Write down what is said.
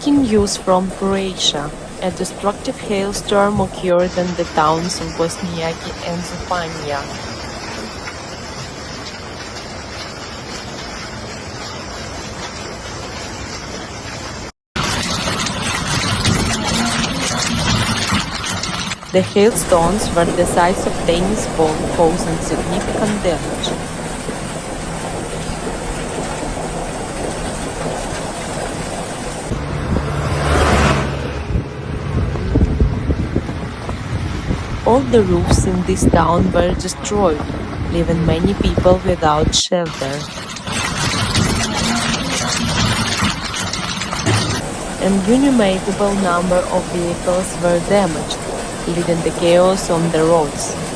Breaking news from Croatia. A destructive hailstorm occurred in the towns of Bošnjaki and Županja. The hailstones were the size of tennis ball, causing significant damage. All the roofs in this town were destroyed, leaving many people without shelter. An unimaginable number of vehicles were damaged, leading to chaos on the roads.